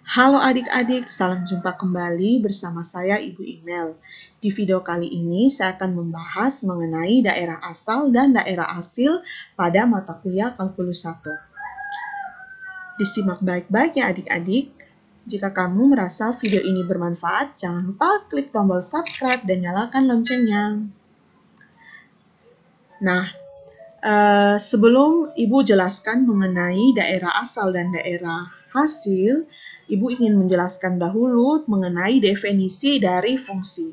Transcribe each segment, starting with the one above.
Halo adik-adik, salam jumpa kembali bersama saya Ibu Imel. Di video kali ini saya akan membahas mengenai daerah asal dan daerah hasil pada mata kuliah kalkulus 1. Disimak baik-baik ya adik-adik. Jika kamu merasa video ini bermanfaat, jangan lupa klik tombol subscribe dan nyalakan loncengnya. Nah, sebelum Ibu jelaskan mengenai daerah asal dan daerah hasil, Ibu ingin menjelaskan dahulu mengenai definisi dari fungsi.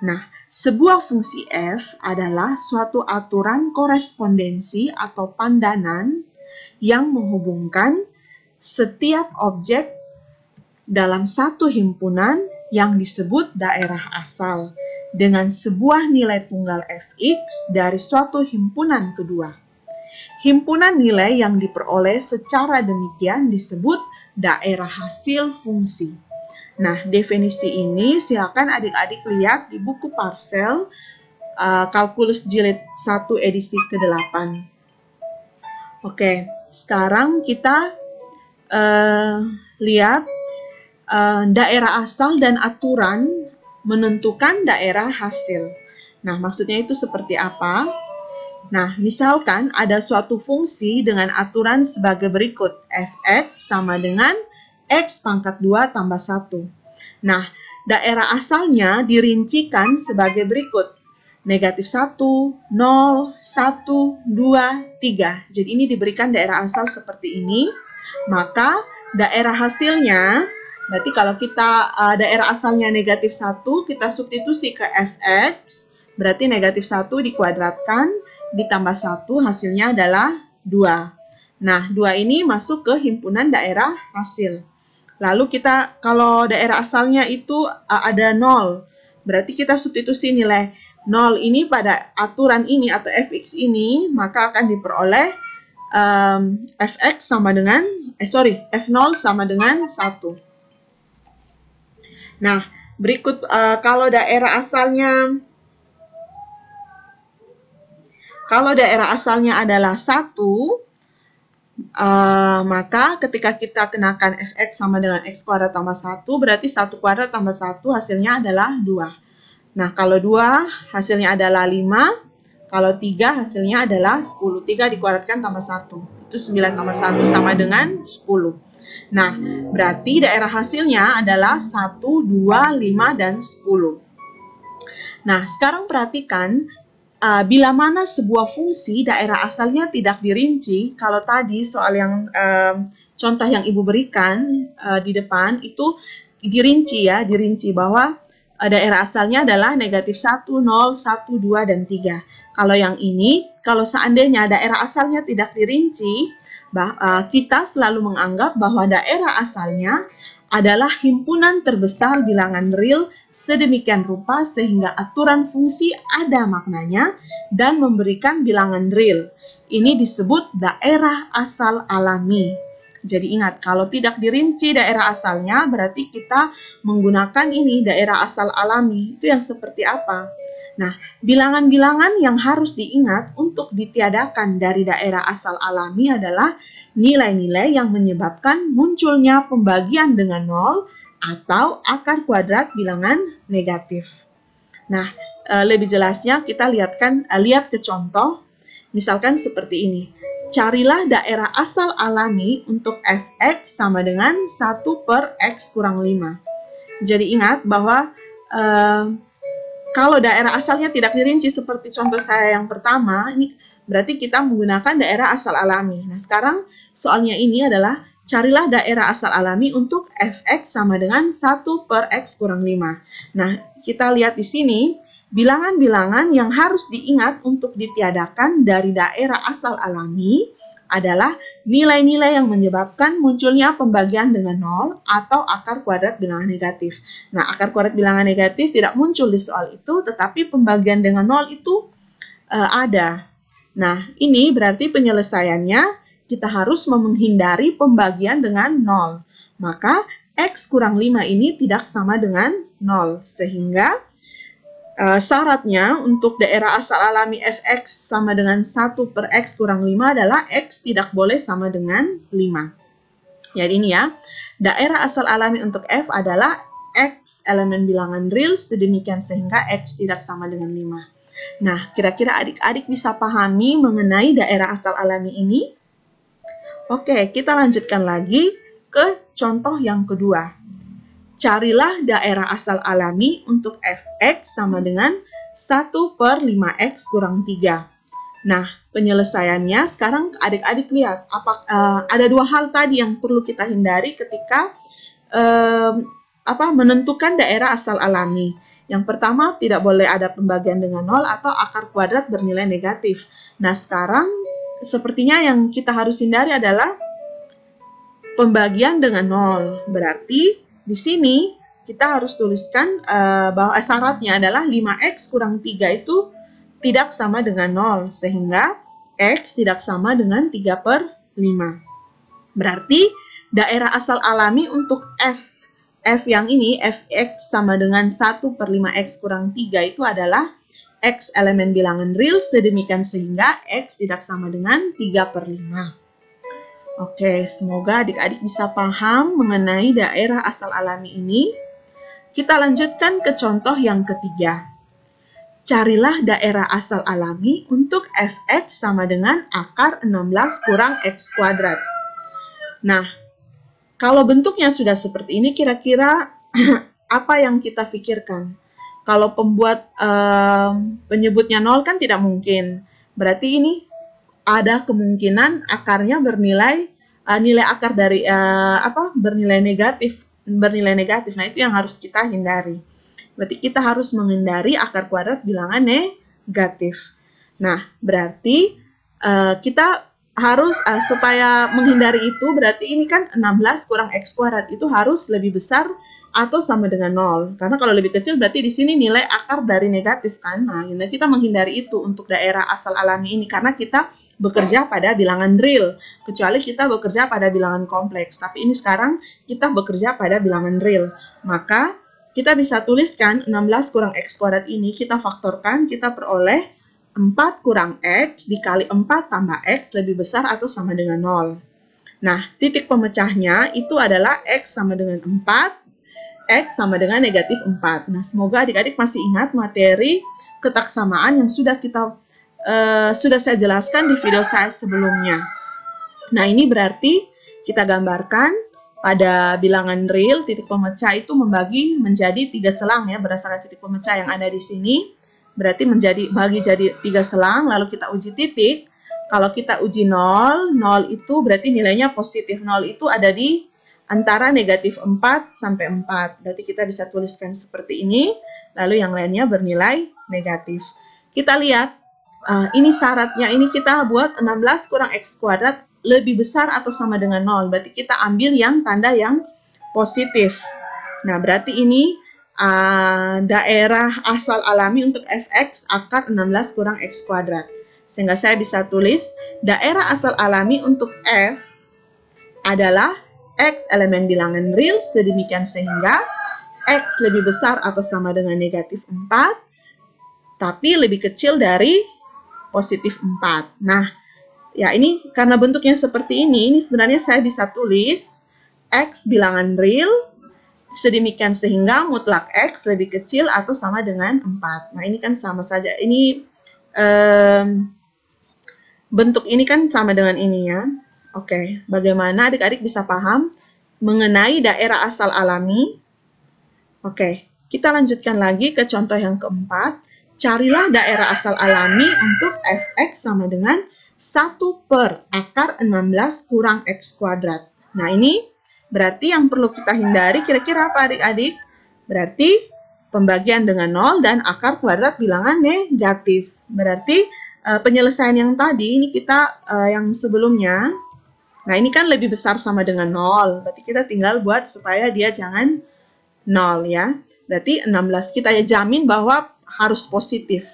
Nah, sebuah fungsi f adalah suatu aturan korespondensi atau pandanan yang menghubungkan setiap objek dalam satu himpunan yang disebut daerah asal dengan sebuah nilai tunggal fx dari suatu himpunan kedua. Himpunan nilai yang diperoleh secara demikian disebut daerah hasil fungsi. Nah, definisi ini silakan adik-adik lihat di buku Parsel Kalkulus Jilid 1 edisi ke-8. Oke, sekarang kita lihat daerah asal dan aturan menentukan daerah hasil. Nah, maksudnya itu seperti apa? Nah, misalkan ada suatu fungsi dengan aturan sebagai berikut. Fx sama dengan x pangkat 2 tambah 1. Nah, daerah asalnya dirincikan sebagai berikut. Negatif 1, 0, 1, 2, 3. Jadi ini diberikan daerah asal seperti ini. Maka daerah hasilnya, berarti kalau kita daerah asalnya negatif 1, kita substitusi ke fx. Berarti negatif 1 dikuadratkan, ditambah 1 hasilnya adalah 2. Nah, 2 ini masuk ke himpunan daerah hasil. Lalu kita, kalau daerah asalnya itu ada 0, berarti kita substitusi nilai 0 ini pada aturan ini atau fx ini, maka akan diperoleh fx sama dengan, f0 sama dengan 1. Nah, berikut kalau daerah asalnya adalah 1, maka ketika kita kenakan fx sama dengan x kuadrat tambah 1, berarti 1 kuadrat tambah 1 hasilnya adalah 2. Nah, kalau 2 hasilnya adalah 5, kalau 3 hasilnya adalah 10. 3 dikuadratkan tambah 1, itu 9 tambah 1 sama dengan 10. Nah, berarti daerah hasilnya adalah 1, 2, 5, dan 10. Nah, sekarang perhatikan, bila mana sebuah fungsi daerah asalnya tidak dirinci, kalau tadi soal yang contoh yang Ibu berikan di depan itu dirinci bahwa daerah asalnya adalah negatif 1, 0, 1, 2, dan 3. Kalau yang ini, kalau seandainya daerah asalnya tidak dirinci, kita selalu menganggap bahwa daerah asalnya adalah himpunan terbesar bilangan real sedemikian rupa sehingga aturan fungsi ada maknanya dan memberikan bilangan real. Ini disebut daerah asal alami. Jadi ingat, kalau tidak dirinci daerah asalnya, berarti kita menggunakan ini daerah asal alami. Itu yang seperti apa? Nah, bilangan-bilangan yang harus diingat untuk ditiadakan dari daerah asal alami adalah nilai-nilai yang menyebabkan munculnya pembagian dengan 0 atau akar kuadrat bilangan negatif. Nah, lebih jelasnya kita lihat ke contoh, misalkan seperti ini. Carilah daerah asal alami untuk fx sama dengan 1 per x kurang 5. Jadi ingat bahwa kalau daerah asalnya tidak dirinci seperti contoh saya yang pertama, ini berarti kita menggunakan daerah asal alami. Nah, sekarang soalnya ini adalah carilah daerah asal alami untuk fx sama dengan 1 per x kurang 5. Nah, kita lihat di sini, bilangan-bilangan yang harus diingat untuk ditiadakan dari daerah asal alami adalah nilai-nilai yang menyebabkan munculnya pembagian dengan 0 atau akar kuadrat bilangan negatif. Nah, akar kuadrat bilangan negatif tidak muncul di soal itu, tetapi pembagian dengan 0 itu ada. Nah, ini berarti penyelesaiannya kita harus menghindari pembagian dengan 0. Maka, x kurang 5 ini tidak sama dengan 0. Sehingga syaratnya untuk daerah asal alami fx sama dengan 1 per x kurang 5 adalah x tidak boleh sama dengan 5. Jadi ini ya. daerah asal alami untuk F adalah X elemen bilangan real sedemikian sehingga X tidak sama dengan 5. Nah, kira-kira adik-adik bisa pahami mengenai daerah asal alami ini? Oke, kita lanjutkan lagi ke contoh yang kedua. Carilah daerah asal alami untuk Fx sama dengan 1/5x kurang 3. Nah, penyelesaiannya sekarang adik-adik lihat. Ada dua hal tadi yang perlu kita hindari ketika menentukan daerah asal alami. Yang pertama, tidak boleh ada pembagian dengan 0 atau akar kuadrat bernilai negatif. Nah, sekarang sepertinya yang kita harus hindari adalah pembagian dengan 0. Berarti di sini kita harus tuliskan bahwa syaratnya adalah 5x kurang 3 itu tidak sama dengan 0. Sehingga x tidak sama dengan 3/5. Berarti daerah asal alami untuk F yang ini, Fx sama dengan 1/5x kurang 3 itu adalah X elemen bilangan real sedemikian sehingga X tidak sama dengan 3/5. Oke, semoga adik-adik bisa paham mengenai daerah asal alami ini. Kita lanjutkan ke contoh yang ketiga. Carilah daerah asal alami untuk Fx sama dengan akar 16 kurang X kuadrat. Nah, kalau bentuknya sudah seperti ini, kira-kira apa yang kita pikirkan? Kalau pembuat penyebutnya 0 kan tidak mungkin. Berarti ini ada kemungkinan akarnya bernilai nilai akar dari bernilai negatif. Nah, itu yang harus kita hindari. Berarti kita harus menghindari akar kuadrat bilangan negatif. Nah, berarti kita harus supaya menghindari itu, berarti ini kan 16 kurang X kuadrat itu harus lebih besar atau sama dengan 0. Karena kalau lebih kecil berarti di sini nilai akar dari negatif kan. Nah, kita menghindari itu untuk daerah asal alami ini karena kita bekerja pada bilangan real. Kecuali kita bekerja pada bilangan kompleks. Tapi ini sekarang kita bekerja pada bilangan real. Maka kita bisa tuliskan 16 kurang X kuadrat ini kita faktorkan, kita peroleh 4 kurang X dikali 4 tambah X lebih besar atau sama dengan 0. Nah, titik pemecahnya itu adalah X sama dengan 4, X sama dengan negatif 4. Nah, semoga adik-adik masih ingat materi ketaksamaan yang sudah saya jelaskan di video saya sebelumnya. Nah, ini berarti kita gambarkan pada bilangan real, titik pemecah itu membagi menjadi 3 selang ya, berdasarkan titik pemecah yang ada di sini. Berarti bagi jadi 3 selang, lalu kita uji titik. Kalau kita uji 0 itu berarti nilainya positif. 0 itu ada di antara negatif 4 sampai 4. Berarti kita bisa tuliskan seperti ini, lalu yang lainnya bernilai negatif. Kita lihat, ini syaratnya, ini kita buat 16 kurang X kuadrat lebih besar atau sama dengan 0. Berarti kita ambil yang tanda yang positif. Nah, berarti ini daerah asal alami untuk Fx akar 16 kurang X kuadrat. Sehingga saya bisa tulis daerah asal alami untuk F adalah X elemen bilangan real sedemikian sehingga X lebih besar atau sama dengan negatif 4, tapi lebih kecil dari positif 4. Nah, ya ini karena bentuknya seperti ini sebenarnya saya bisa tulis X bilangan real sedemikian sehingga mutlak X lebih kecil atau sama dengan 4. Nah, ini kan sama saja. Ini bentuk ini kan sama dengan ini ya. Oke, bagaimana adik-adik bisa paham mengenai daerah asal alami? Oke, kita lanjutkan lagi ke contoh yang keempat. Carilah daerah asal alami untuk Fx sama dengan 1/akar 16 kurang X kuadrat. Nah, ini berarti yang perlu kita hindari kira-kira apa adik-adik? Berarti pembagian dengan 0 dan akar kuadrat bilangan negatif. Berarti penyelesaian yang tadi, ini kita yang sebelumnya. Nah, ini kan lebih besar sama dengan 0. Berarti kita tinggal buat supaya dia jangan 0 ya. Berarti 16 kita ya jamin bahwa harus positif.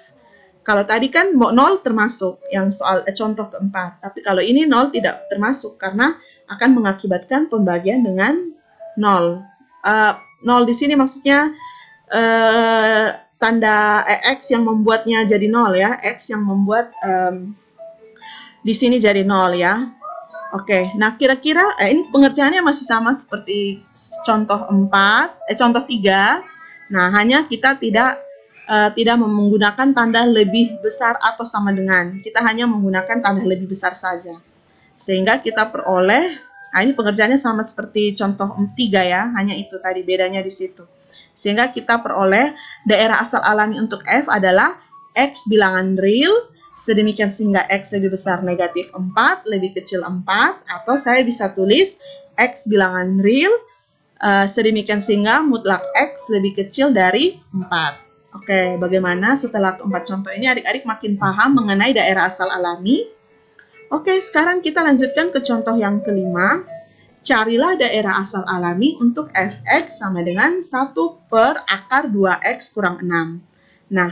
Kalau tadi kan 0 termasuk yang soal contoh keempat. Tapi kalau ini 0 tidak termasuk karena akan mengakibatkan pembagian dengan 0. 0 di sini maksudnya tanda X yang membuatnya jadi 0 ya. X yang membuat di sini jadi 0 ya. Oke, nah kira-kira ini pengertiannya masih sama seperti contoh 3. Nah, hanya kita tidak menggunakan tanda lebih besar atau sama dengan. Kita hanya menggunakan tanda lebih besar saja. Sehingga kita peroleh, ini pengertiannya sama seperti contoh 3 ya, hanya itu tadi bedanya di situ. Sehingga kita peroleh daerah asal alami untuk F adalah X bilangan real, sedemikian sehingga X lebih besar negatif 4, lebih kecil 4, atau saya bisa tulis X bilangan real, sedemikian sehingga mutlak X lebih kecil dari 4. Oke, bagaimana setelah keempat contoh ini adik-adik makin paham mengenai daerah asal alami? Oke, sekarang kita lanjutkan ke contoh yang kelima. Carilah daerah asal alami untuk fx sama dengan 1 per akar 2x kurang 6. Nah,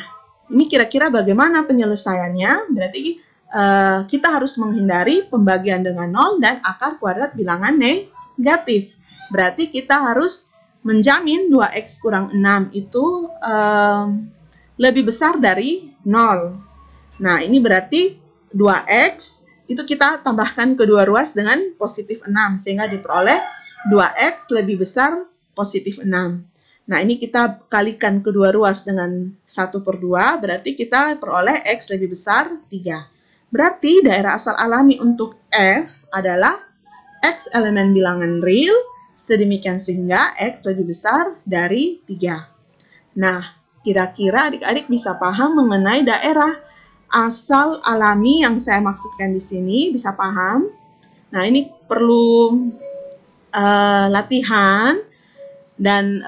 ini kira-kira bagaimana penyelesaiannya? Berarti kita harus menghindari pembagian dengan 0 dan akar kuadrat bilangan negatif. Berarti kita harus menjamin 2x kurang 6 itu lebih besar dari 0. Nah, ini berarti 2x itu kita tambahkan kedua ruas dengan positif 6, sehingga diperoleh 2x lebih besar positif 6. Nah, ini kita kalikan kedua ruas dengan 1 per 2, berarti kita peroleh x lebih besar 3. Berarti daerah asal alami untuk F adalah x elemen bilangan real, sedemikian sehingga x lebih besar dari 3. Nah, kira-kira adik-adik bisa paham mengenai daerah asal alami yang saya maksudkan di sini, bisa paham? Nah, ini perlu latihan dan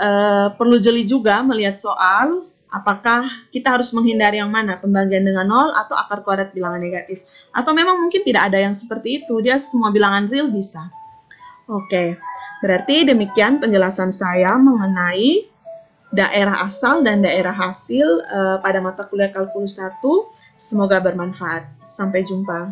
perlu jeli juga melihat soal apakah kita harus menghindari yang mana, pembagian dengan 0 atau akar kuadrat bilangan negatif. Atau memang mungkin tidak ada yang seperti itu, dia semua bilangan real bisa. Oke, berarti demikian penjelasan saya mengenai daerah asal dan daerah hasil pada mata kuliah kalkulus 1. Semoga bermanfaat. Sampai jumpa.